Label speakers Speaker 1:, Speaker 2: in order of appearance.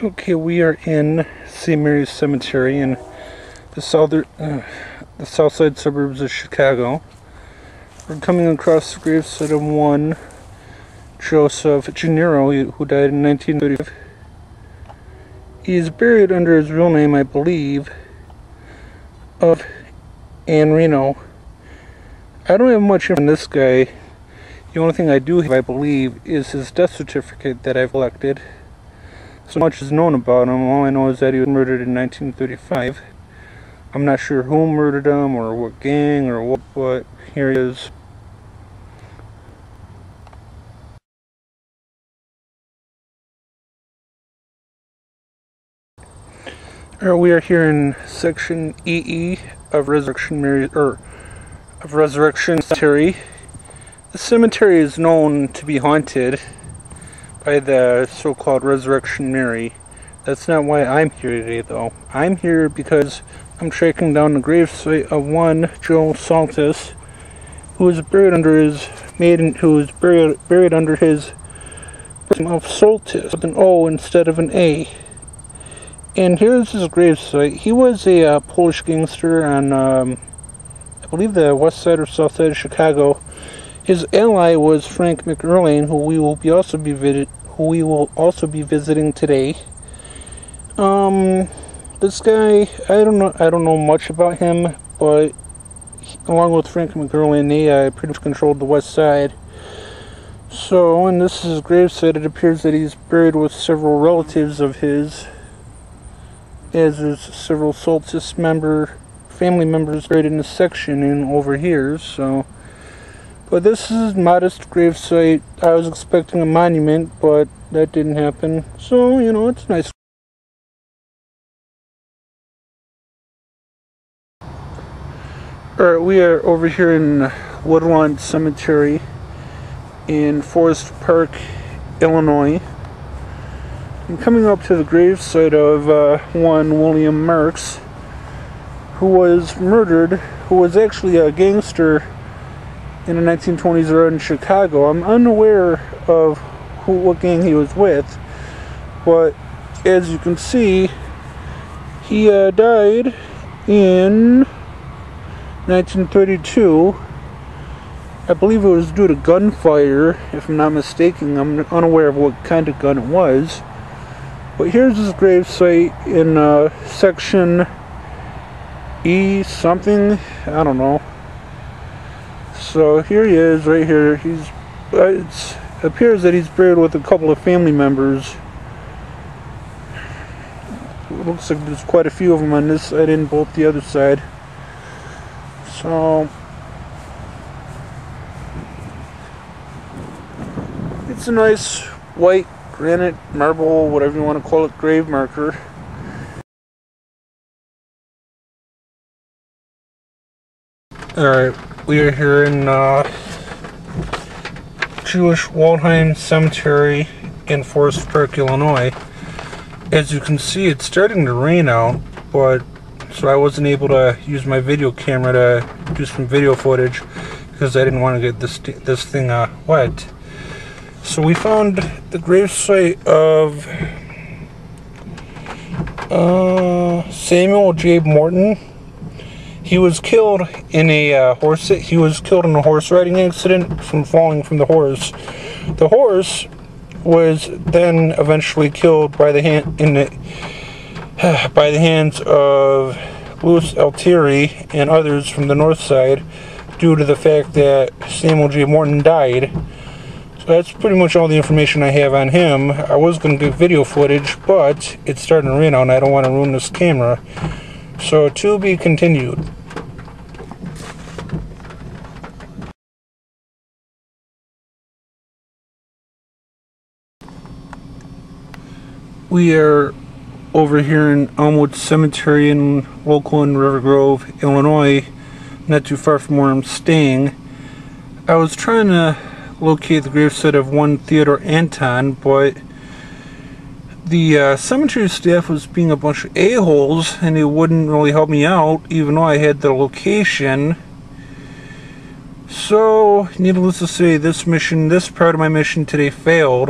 Speaker 1: Okay, we are in Cemeteries Cemetery in the south side suburbs of Chicago. We're coming across the gravesite of one Joseph Gennaro, who died in 1935. He is buried under his real name, I believe, of Ann Reno. I don't have much on this guy. The only thing I do have, I believe, is his death certificate that I've collected. So much is known about him. All I know is that he was murdered in 1935. I'm not sure who murdered him or what gang or what, but here he is. We are here in section EE of Resurrection Cemetery. The cemetery is known to be haunted by the so-called Resurrection Mary. That's not why I'm here today, though. I'm here because I'm tracking down the gravesite of one Joe Saltis, who was buried under his buried under his name of Saltis with an O instead of an A. And here's his gravesite. He was a Polish gangster on, I believe, the west side or south side of Chicago. His ally was Frank McErlane, who we will also be visiting today. This guy, I don't know much about him, but along with Frank McErlane, they pretty much controlled the west side. So, and this is his gravesite. It appears that he's buried with several relatives of his, as there's several Saltis family members buried in this section and over here. So, but this is a modest gravesite. I was expecting a monument, but that didn't happen. So, you know, it's nice. Alright, we are over here in Woodlawn Cemetery in Forest Park, Illinois. I'm coming up to the gravesite of one William Marks, who was murdered, who was actually a gangster in the 1920s around in Chicago. I'm unaware of what gang he was with, but as you can see, he died in 1932. I believe it was due to gunfire, if I'm not mistaken. I'm unaware of what kind of gun it was. But here's his gravesite in section E something, I don't know. So here he is, right here. It appears that he's buried with a couple of family members. It looks like there's quite a few of them on this side and both the other side. So it's a nice white granite, marble, whatever you want to call it, grave marker. Alright, we are here in Jewish Waldheim Cemetery in Forest Park, Illinois. As you can see, it's starting to rain out, but so I wasn't able to use my video camera to do some video footage because I didn't want to get this thing wet. So we found the gravesite of Samuel J. Morton. He was killed in a horse riding accident from falling from the horse. The horse was then eventually killed by the hands of Louis Altieri and others from the north side due to the fact that Samuel J. Morton died. So that's pretty much all the information I have on him. I was going to get video footage, but it's starting to rain out and I don't want to ruin this camera. So to be continued. We are over here in Elmwood Cemetery in River Grove, Illinois, not too far from where I'm staying. I was trying to locate the gravesite of one Theodore Anton, but the cemetery staff was being a bunch of a-holes and they wouldn't really help me out even though I had the location. So, needless to say, this part of my mission today failed.